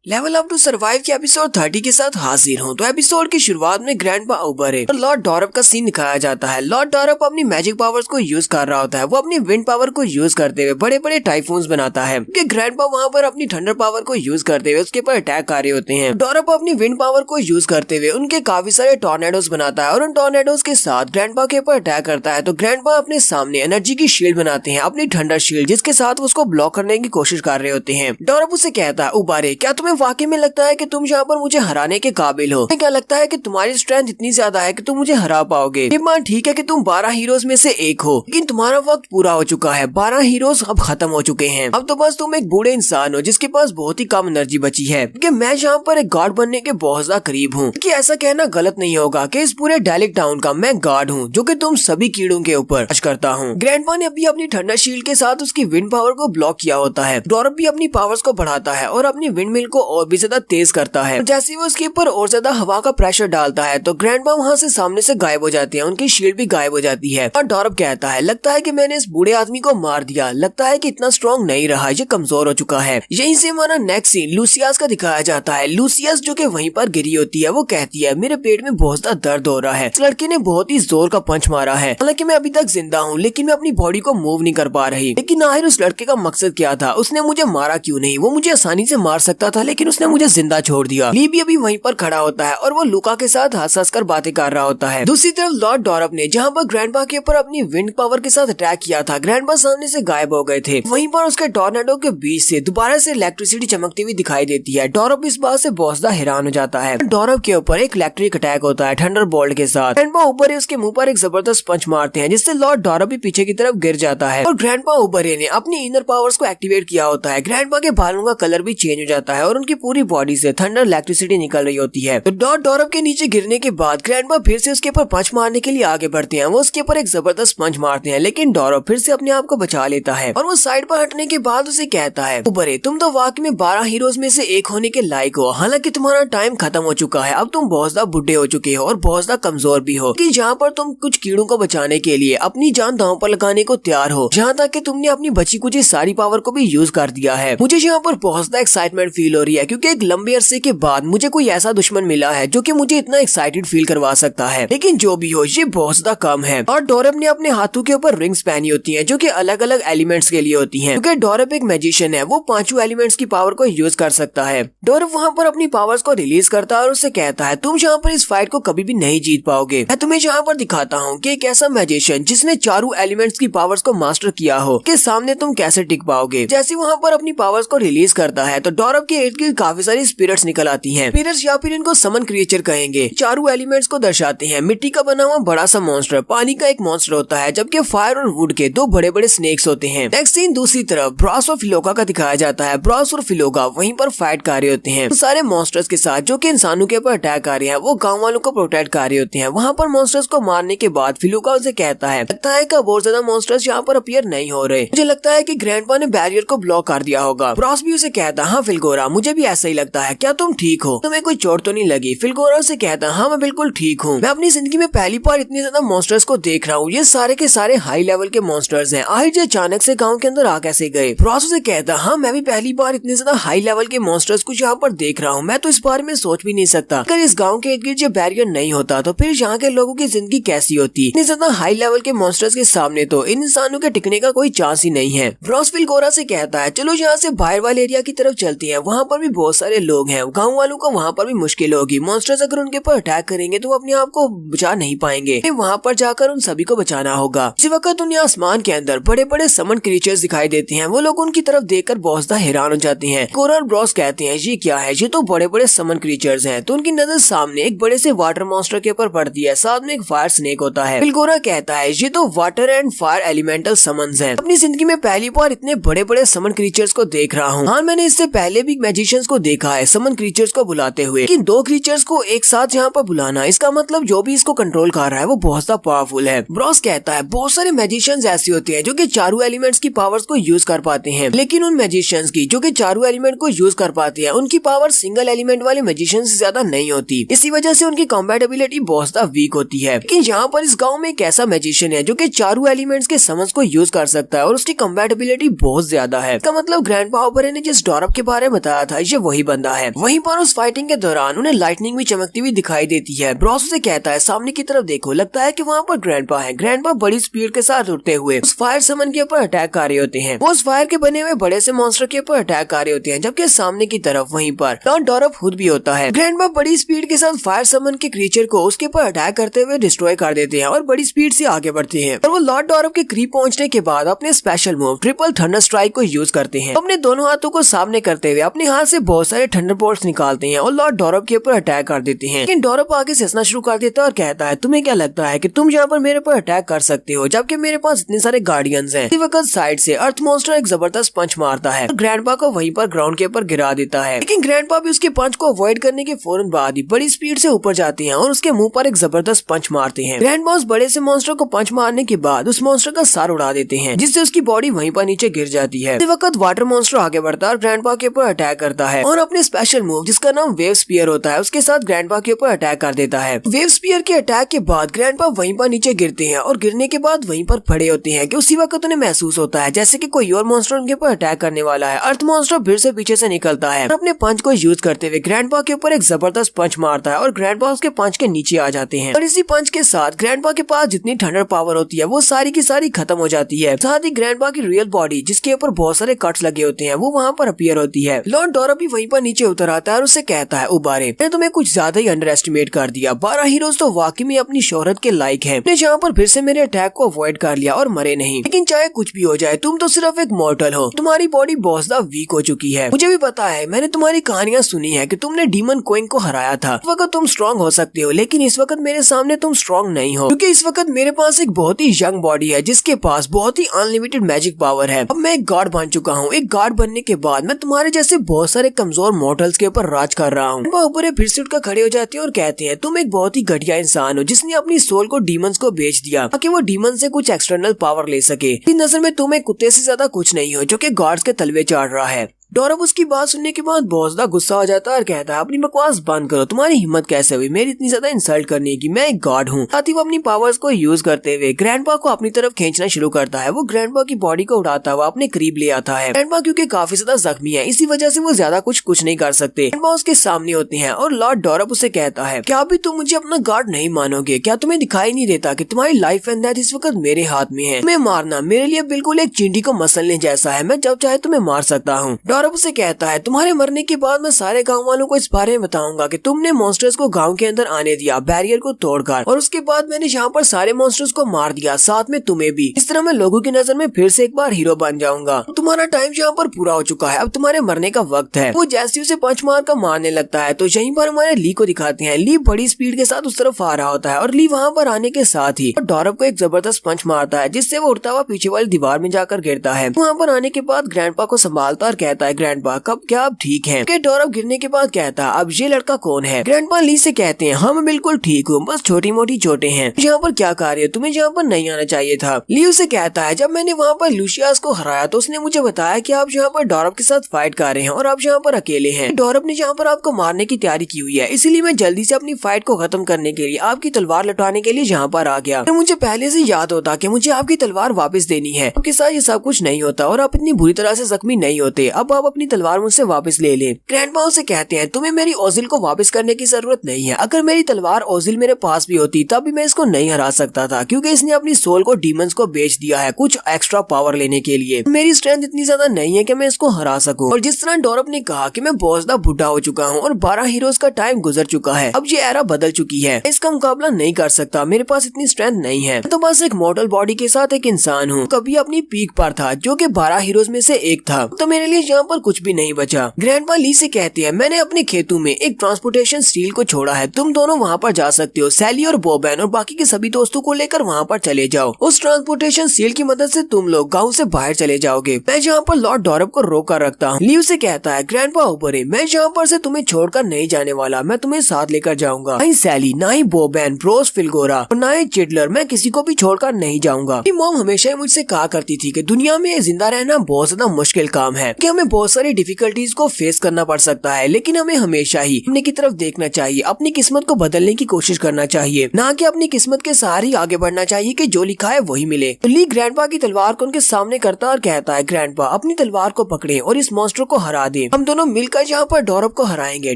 Level up to survive के episode 30 के साथ हाजिर हूँ। तो एपिसोड की शुरुआत में ग्रैंडपा उबरे और लॉर्ड डॉरप का सीन दिखाया जाता है। लॉर्ड डॉरप अपनी मैजिक पावर्स को यूज कर रहा होता है। वो अपनी विंड पावर को यूज करते हुए बड़े बड़े टाइफून्स बनाता है। ग्रैंडपा वहाँ पर अपनी थंडर पावर को यूज करते हुए उसके ऊपर अटैक कर रहे होते हैं। डॉरप अपनी विंड पावर को यूज करते हुए उनके काफी सारे टॉर्नेडोज बनाता है और उन टॉर्नेडोज के साथ ग्रैंडपा के ऊपर अटैक करता है। तो ग्रैंडपा अपने सामने एनर्जी की शील्ड बनाते हैं, अपनी थंडर शील्ड, जिसके साथ उसको ब्लॉक करने की कोशिश कर रहे होते हैं। डॉरप उसे कहता है, उबारे, क्या तुम्हें वाकई में लगता है कि तुम यहाँ पर मुझे हराने के काबिल हो? क्या लगता है कि तुम्हारी स्ट्रेंथ इतनी ज्यादा है कि तुम मुझे हरा पाओगे? ठीक है कि तुम 12 हीरोज में से एक हो, लेकिन तुम्हारा वक्त पूरा हो चुका है। 12 हीरोज अब खत्म हो चुके हैं। अब तो बस तुम एक बूढ़े इंसान हो जिसके पास बहुत ही कम एनर्जी बची है। कि मैं यहाँ पर एक गार्ड बनने के बहुत ज्यादा करीब हूँ। कि ऐसा कहना गलत नहीं होगा कि इस पूरे डेलिक टाउन का मैं गार्ड हूँ जो कि तुम सभी कीड़ों के ऊपर राज करता हूँ। ग्रैंडपा ने अभी अपनी थंडर शील्ड के साथ उसकी विंड पावर को ब्लॉक किया होता है। डॉरप भी अपनी पावर्स को बढ़ाता है और अपनी विंड मिल को और भी ज्यादा तेज करता है। जैसे ही वो उसके ऊपर और ज्यादा हवा का प्रेशर डालता है तो ग्रैंडपा वहाँ से सामने से गायब हो जाती है। उनकी शील्ड भी गायब हो जाती है और डॉरप कहता है, लगता है कि मैंने इस बूढ़े आदमी को मार दिया। लगता है कि इतना स्ट्रॉन्ग नहीं रहा, ये कमजोर हो चुका है। यहीं से हमारा नेक्स्ट सीन लूसियास का दिखाया जाता है। लूसियास जो कि वहीं पर गिरी होती है, वो कहती है, मेरे पेट में बहुत ज्यादा दर्द हो रहा है। इस लड़के ने बहुत ही जोर का पंच मारा है। हालांकि मैं अभी तक जिंदा हूँ, लेकिन मैं अपनी बॉडी को मूव नहीं कर पा रही। लेकिन आखिर उस लड़के का मकसद क्या था? उसने मुझे मारा क्यों नहीं? वो मुझे आसानी से मार सकता था, लेकिन उसने मुझे जिंदा छोड़ दिया। ली भी अभी वहीं पर खड़ा होता है और वो लुका के साथ हंस कर बातें कर रहा होता है। दूसरी तरफ लॉर्ड डॉरप ने जहाँ पर ग्रैंडपा के ऊपर अपनी विंड पावर के साथ अटैक किया था, ग्रैंडपा सामने से गायब हो गए थे। वहीं पर उसके टॉर्नेडो के बीच से दोबारा से इलेक्ट्रिसिटी चमकती हुई दिखाई देती है। डॉरप इस बात से बहुत ज्यादा हैरान हो जाता है। डॉरप के ऊपर एक इलेक्ट्रिक अटैक होता है थंडर बोल्ट के साथ। ग्रैंडपा ऊपर उसके मुंह पर एक जबरदस्त पंच मारते हैं, जिससे लॉर्ड डॉरप भी पीछे की तरफ गिर जाता है। और ग्रैंडपा उबरे ने अपनी इनर पावर्स को एक्टिवेट किया होता है। ग्रैंडपा के बालों का कलर भी चेंज हो जाता है और उनकी पूरी बॉडी से थंडर इलेक्ट्रिसिटी निकल रही होती है। तो डॉरप के नीचे गिरने के बाद ग्रैंडपा फिर से उसके ऊपर पंच मारने के लिए आगे बढ़ते हैं। वो उसके ऊपर एक जबरदस्त पंच मारते हैं, लेकिन डॉरप फिर से अपने आप को बचा लेता है और वो साइड पर हटने के बाद उसे कहता है, उबरे, तुम तो वाकई में 12 हीरोज में से एक होने के लायक हो। हालांकि तुम्हारा टाइम खत्म हो चुका है। अब तुम बहुत ज्यादा बुढ़े हो चुके हो और बहुत ज्यादा कमजोर भी हो। कि जहाँ पर तुम कुछ कीड़ों को बचाने के लिए अपनी जान दांव पर लगाने को तैयार हो, जहाँ तक कि तुमने अपनी बची कुछ सारी पावर को भी यूज कर दिया है। मुझे यहाँ पर बहुत ज्यादा एक्साइटमेंट फील हो रही है, क्योंकि एक लंबे अरसे के बाद मुझे कोई ऐसा दुश्मन मिला है जो कि मुझे इतना एक्साइटेड फील करवा सकता है। लेकिन जो भी हो, ये बहुत ज्यादा कम है। और डॉरप ने अपने हाथों के ऊपर रिंग्स पहनी होती हैं, जो कि अलग अलग एलिमेंट्स के लिए होती हैं। क्योंकि डॉरप एक मैजिशियन है, वो 5 एलिमेंट्स की पावर को यूज कर सकता है। डॉरप वहाँ पर अपनी पावर्स को रिलीज करता है और उससे कहता है, तुम यहाँ पर इस फाइट को कभी भी नहीं जीत पाओगे। मैं तुम्हें यहाँ पर दिखाता हूँ कि एक ऐसा मैजिशियन जिसने 4 एलिमेंट्स की पावर्स को मास्टर किया हो, के सामने तुम कैसे टिक पाओगे। जैसे वहाँ पर अपनी पावर्स को रिलीज करता है तो डॉरप के इर्द गिर्द काफी सारी स्पिरिट्स निकल आती हैं। स्पिरिट्स या फिर इनको समन क्रिएचर कहेंगे। 4 एलिमेंट्स को दर्शाते हैं। मिट्टी का बना हुआ बड़ा सा मॉन्स्टर, पानी का एक मॉन्स्टर होता है, जबकि फायर और वुड के 2 बड़े बड़े स्नेक्स होते हैं। नेक्स्ट सीन दूसरी तरफ ब्रॉस और फिलोका का दिखाया जाता है। ब्रॉस और फिलोका वहीं पर फाइट कर रहे होते हैं सारे मॉन्स्टर्स के साथ जो कि इंसानों के ऊपर अटैक कर रहे हैं। वो गाँव वालों को प्रोटेक्ट कर रहे होते हैं। वहाँ पर मॉन्स्टर्स को मारने के बाद फिलोका उसे कहता है, लगता है कि बहुत ज्यादा मॉन्स्टर्स यहाँ पर अपीयर नहीं हो रहे। मुझे लगता है कि ग्रैंडपा ने बैरियर को ब्लॉक कर दिया होगा। ब्रॉस भी उसे कहता, हाँ फिलगोरा, मुझे भी ऐसा ही लगता है। क्या तुम ठीक हो? तुम्हें कोई चोट तो नहीं लगी? फिलगोरा उसे कहता, हाँ मैं बिल्कुल ठीक हूँ। मैं अपनी जिंदगी में पहली बार इतने ज्यादा मॉन्स्टर्स को देख रहा हूँ। ये सारे के सारे हाई लेवल के मॉन्स्टर्स हैं। आखिर अचानक से गांव के अंदर आ कैसे गए? ब्रॉस उसे कहता, हाँ मैं भी पहली बार इतने ज्यादा हाई लेवल के मॉन्स्टर्स को यहाँ पर देख रहा हूँ। मैं तो इस बारे में सोच भी नहीं सकता। अगर इस गाँव के इर्द गिर्द ये बैरियर नहीं होता तो फिर यहाँ के लोगों की जिंदगी कैसी होती। इतने ज्यादा हाई लेवल के मॉन्स्टर्स के सामने तो इन इंसानों के टिकने का कोई चांस ही नहीं है। ब्रॉस फिलगोरा से कहता है, चलो यहाँ से बाहर वाले एरिया की तरफ चलते हैं। वहाँ पर भी बहुत सारे लोग हैं। गाँव वालों को वहाँ पर भी मुश्किल होगी। मॉन्स्टर्स अगर उनके ऊपर अटैक करेंगे तो वो अपने आप को बचा नहीं पाएंगे। वहाँ पर जाकर उन सभी को बचाना होगा। इसी वक्त उन्हें आसमान के अंदर बड़े बड़े समन क्रीचर्स दिखाई देते हैं। वो लोग उनकी तरफ देखकर बहुत ज्यादा हैरान हो जाते हैं। कोरा और ब्रॉस कहते हैं, ये क्या है? ये तो बड़े बड़े समन क्रीचर्स हैं। तो उनकी नजर सामने एक बड़े से वाटर मॉन्स्टर के ऊपर पड़ती है, साथ में एक फायर स्नेक होता है। फिलगोरा कहता है, ये तो water and fire elemental summons हैं। अपनी जिंदगी में पहली बार इतने बड़े बड़े समन क्रीचर्स को देख रहा हूँ। हाँ मैंने इससे पहले भी मैजिशियंस को देखा है समन क्रीचर्स को बुलाते हुए, लेकिन 2 क्रीचर्स को एक साथ यहाँ पर बुलाना, इसका मतलब जो भी इसको कंट्रोल कर रहा है वो बहुत ज्यादा पावरफुल है। ब्रॉस कहता है, बहुत सारे मैजिशियंस ऐसे होते हैं जो कि 4 एलिमेंट्स की पावर्स को यूज कर पाते हैं, लेकिन उन मैजिशियंस की जो कि 4 एलिमेंट को यूज कर पाते हैं, उनकी पावर सिंगल एलिमेंट वाले मैजिशियंस से ज्यादा नहीं होती। इसी वजह से उनकी कॉम्पैटिबिलिटी बहुत ज्यादा वीक होती है। लेकिन यहाँ पर इस गाँव में एक ऐसा मैजिशियन है जो कि 4 एलिमेंट्स के समझ को यूज कर सकता है और उसकी कॉम्पैटिबिलिटी बहुत ज्यादा है। इसका मतलब ग्रैंडपा उबरे ने जिस डॉरप के बारे में बताया था था ये वही बंदा है। वहीं पर उस फाइटिंग के दौरान उन्हें लाइटनिंग भी चमकती हुई दिखाई देती है। ब्रॉस उसे कहता है सामने की तरफ देखो, लगता है कि वहाँ पर ग्रैंडपा है। ग्रैंडपा बड़ी स्पीड के साथ उड़ते हुए उस फायर समन के ऊपर अटैक कर रहे होते हैं। वो उस फायर के बने हुए बड़े से मॉन्स्टर के ऊपर अटैक कर रहे होते हैं, जबकि सामने की तरफ वहीं पर लॉर्ड डॉरप खुद भी होता है। ग्रैंडपा बड़ी स्पीड के साथ फायर समन के क्रीचर को उसके ऊपर अटैक करते हुए डिस्ट्रॉय कर देते हैं और बड़ी स्पीड से आगे बढ़ते हैं। और वो लॉर्ड डॉरप के करीब पहुंचने के बाद अपने special move triple thunder strike को यूज करते हैं। अपने दोनों हाथों को सामने करते हुए अपने हाथ से बहुत सारे थंडर बोल्ट्स निकालते हैं और लॉर्ड डॉरप के ऊपर अटैक कर देते हैं। लेकिन डॉरप आगे से हंसना शुरू कर देता है और कहता है तुम्हें क्या लगता है कि तुम यहाँ पर मेरे पर अटैक कर सकते हो, जबकि मेरे पास इतने सारे गार्डियंस हैं। इसी वक्त साइड से अर्थ मॉन्स्टर एक जबरदस्त पंच मारता है और ग्रैंडपा को वहीं पर ग्राउंड के ऊपर गिरा देता है। लेकिन ग्रैंडपा भी उसके पंच को अवॉइड करने के फौरन बाद ही बड़ी स्पीड से ऊपर जाते हैं और उसके मुंह पर एक जबरदस्त पंच मारते हैं। ग्रैंडपा उस बड़े से मॉन्स्टर को पंच मारने के बाद उस मॉन्स्टर का सर उड़ा देते हैं, जिससे उसकी बॉडी वहीं पर नीचे गिर जाती है। इसी वक्त वाटर मॉन्स्टर आगे बढ़ता है और ग्रैंडपा के ऊपर अटैक करता है और अपने स्पेशल मूव जिसका नाम वेव स्पीयर होता है उसके साथ ग्रैंडपा के ऊपर अटैक कर देता है। वेव स्पीयर के अटैक के बाद ग्रैंडपा वहीं पर नीचे गिरते हैं और गिरने के बाद वहीं पर खड़े होते हैं कि उसी वक्त उन्हें महसूस होता है जैसे कि कोई और मॉन्स्टर उनके ऊपर अटैक करने वाला है। अर्थ मॉन्स्टर फिर से पीछे से निकलता है और अपने पंच को यूज करते हुए ग्रैंडपा के ऊपर एक जबरदस्त पंच मारता है और ग्रैंडपा उसके पंच के नीचे आ जाते हैं। और इसी पंच के साथ ग्रैंडपा के पास जितनी थंडर पावर होती है वो सारी की सारी खत्म हो जाती है। साथ ही ग्रैंडपा की रियल बॉडी जिसके ऊपर बहुत सारे कट्स लगे होते हैं वो वहाँ पर अपीयर होती है। लॉर्ड डॉरप भी वहीं पर नीचे उतर आता है और उससे कहता है उबारे, मैंने तुम्हें कुछ ज्यादा ही अंडर एस्टिमेट कर दिया। 12 हीरोज तो वाकई में अपनी शोहरत के लायक हैं। तुमने जहाँ पर फिर से मेरे अटैक को अवॉइड कर लिया और मरे नहीं। लेकिन चाहे कुछ भी हो जाए तुम तो सिर्फ एक मॉर्टल हो। तुम्हारी बॉडी बहुत ज्यादा वीक हो चुकी है। मुझे भी पता है, मैंने तुम्हारी कहानियां सुनी है कि तुमने डीमन क्वीन को हराया था। इस वक्त तुम स्ट्रॉन्ग हो सकते हो, लेकिन इस वक्त मेरे सामने तुम स्ट्रॉन्ग नहीं हो, क्योंकि इस वक्त मेरे पास एक बहुत ही यंग बॉडी है जिसके पास बहुत ही अनलिमिटेड मैजिक पावर है। अब मैं एक गॉड बन चुका हूँ। एक गॉड बनने के बाद मैं तुम्हारे जैसे बहुत सारे कमजोर मॉर्टल्स के ऊपर राज कर रहा हूँ। वो ऊपर फिर से उठकर खड़े हो जाते हैं और कहते हैं तुम एक बहुत ही घटिया इंसान हो जिसने अपनी सोल को डीमंस को बेच दिया ताकि वो डीमन से कुछ एक्सटर्नल पावर ले सके। इस नजर में तुम एक कुत्ते से ज्यादा कुछ नहीं हो जो कि गॉड्स के तलवे चाट रहा है। डॉरप उसकी बात सुनने के बाद बहुत ज्यादा गुस्सा हो जाता है और कहता है अपनी बकवास बंद करो। तुम्हारी हिम्मत कैसे हुई मेरी इतनी ज्यादा इंसल्ट करने की? मैं एक गॉड हूँ। साथ ही वो अपनी पावर्स को यूज करते हुए ग्रैंडपा को अपनी तरफ खींचना शुरू करता है। वो ग्रैंडपा की बॉडी को उड़ाता हुआ अपने करीब ले आता है। ग्रैंडपा क्योंकि काफी ज्यादा जख्मी है, इसी वजह से वो ज्यादा कुछ नहीं कर सकते। ग्रैंडपा उसके सामने होते हैं और लॉर्ड डॉरप उसे कहता है क्या भी तुम मुझे अपना गॉड नहीं मानोगे? क्या तुम्हें दिखाई नहीं देता कि तुम्हारी लाइफ एंड डेथ इस वक्त मेरे हाथ में है? तुम्हें मारना मेरे लिए बिल्कुल एक चींटी को मसलने जैसा है। मैं जब चाहे तुम्हें मार सकता हूँ। डॉरप उसे कहता है तुम्हारे मरने के बाद मैं सारे गांव वालों को इस बारे में बताऊंगा कि तुमने मॉन्स्टर्स को गांव के अंदर आने दिया बैरियर को तोड़कर, और उसके बाद मैंने यहाँ पर सारे मॉन्स्टर्स को मार दिया, साथ में तुम्हें भी। इस तरह मैं लोगों की नजर में फिर से एक बार हीरो बन जाऊंगा। तुम्हारा टाइम यहाँ पर पूरा हो चुका है, अब तुम्हारे मरने का वक्त है। वो जैसे उसे पंच मार कर मारने लगता है तो यहीं पर हमारे ली को दिखाते हैं। ली बड़ी स्पीड के साथ उस तरफ आ रहा होता है और ली वहाँ पर आने के साथ ही डॉरप को एक जबरदस्त पंच मारता है जिससे वो उड़ता हुआ पीछे वाली दीवार में जाकर गिरता है। वहाँ पर आने के बाद ग्रैंडपा को संभालता और कहता है ग्रैंडपा कब क्या अब ठीक है? डॉरप गिरने के बाद कहता अब ये लड़का कौन है? ग्रैंडपा ली से कहते हैं हाँ मैं बिल्कुल ठीक हूँ, बस छोटी मोटी चोटें हैं। यहाँ पर क्या कार्य है? तुम्हें यहाँ पर नहीं आना चाहिए था। ली उसे कहता है जब मैंने वहाँ पर लूसियास को हराया तो उसने मुझे बताया कि आप यहाँ पर डॉरप के साथ फाइट कर रहे हैं और आप यहाँ पर अकेले हैं। डॉरप ने यहाँ पर आपको मारने की तैयारी की हुई है, इसीलिए मैं जल्दी से अपनी फाइट को खत्म करने के लिए आपकी तलवार लौटाने के लिए यहाँ पर आ गया। मुझे पहले से याद होता कि मुझे आपकी तलवार वापस देनी है। आपके साथ ये सब कुछ नहीं होता और आप इतनी बुरी तरह से जख्मी नहीं होते। अब आप अपनी तलवार मुझसे वापस ले ले। ग्रैंडपा उसे कहते हैं तुम्हें मेरी ओजिल को वापस करने की जरूरत नहीं है। अगर मेरी तलवार ओजिल मेरे पास भी होती तब भी मैं इसको नहीं हरा सकता था, क्योंकि इसने अपनी सोल को डीमंस को बेच दिया है कुछ एक्स्ट्रा पावर लेने के लिए। मेरी स्ट्रेंथ इतनी ज्यादा नहीं है कि मैं इसको हरा सकूं। और जिस तरह डॉरप ने कहा कि मैं बहुत ज्यादा बुढ़ा हो चुका हूँ और 12 हीरोज का टाइम गुजर चुका है, अब ये एरा बदल चुकी है, इसका मुकाबला नहीं कर सकता, मेरे पास इतनी स्ट्रेंथ नहीं है। तो बस एक मॉडल बॉडी के साथ एक इंसान हूँ, कभी अपनी पीक पर था जो कि 12 हीरोज में से एक था, तो मेरे लिए यहाँ पर कुछ भी नहीं बचा। ग्रैंडपा ली से कहते हैं मैंने अपने खेतों में एक ट्रांसपोर्टेशन स्टील को छोड़ा है, तुम दोनों वहाँ पर जा सकते हो। सैली और बॉबैन और बाकी के सभी दोस्तों को लेकर वहाँ पर चले जाओ। उस ट्रांसपोर्टेशन स्टील की मदद से तुम लोग गाँव से बाहर चले जाओगे। मैं यहाँ पर लॉर्ड डॉरप को रोक कर रखता हूँ। ली उसे कहता है ग्रैंडपा ऊपर है, मैं यहाँ पर से तुम्हें छोड़कर नहीं जाने वाला, मैं तुम्हें साथ लेकर जाऊंगा। नहीं सैली, ना ही बॉबैन, ब्रोस फिलगोरा और ना ही चिडलर, मैं किसी को भी छोड़कर नहीं जाऊंगा। मेरी मॉम हमेशा ही मुझसे कहा करती थी कि दुनिया में जिंदा रहना बहुत ज्यादा मुश्किल काम है, कि हमें बहुत सारी डिफिकल्टीज को फेस करना पड़ सकता है, लेकिन हमें हमेशा ही अपने की तरफ देखना चाहिए, अपनी किस्मत को बदलने की कोशिश करना चाहिए, ना कि अपनी किस्मत के सहारे आगे बढ़ना चाहिए कि जो लिखा है वही मिले। तो ली ग्रैंडपा की तलवार को उनके सामने करता और कहता है, ग्रैंडपा अपनी तलवार को पकड़े और इस मॉन्स्टर को हरा दे। हम दोनों मिलकर यहाँ पर डोरप को हराएंगे।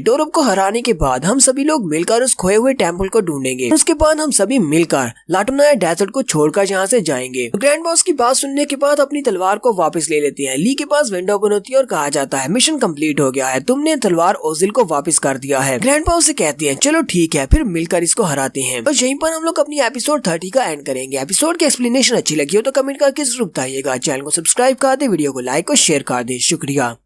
डोरप को हराने के बाद हम सभी लोग मिलकर उस खोए हुए टेम्पल को ढूंढेंगे। उसके बाद हम सभी मिलकर लाटोनाया डेजर्ट को छोड़कर यहाँ से जाएंगे। ग्रैंड बॉस की बात सुनने के बाद अपनी तलवार को वापस ले लेते हैं। ली के पास विंडो ओपन होती है और कहा जाता है, मिशन कंप्लीट हो गया है, तुमने तलवार ओजिल को वापस कर दिया है। ग्रैंड बॉस से कहती है, चलो ठीक है, फिर मिलकर इसको हराते हैं। और यहीं पर हम लोग अपनी एपिसोड 30 का एंड करेंगे। एपिसोड की एक्सप्लेनेशन अच्छी लगी हो तो कमेंट करके जरूर बताइएगा। चैनल को सब्सक्राइब कर दे, वीडियो को लाइक और शेयर कर दे। शुक्रिया।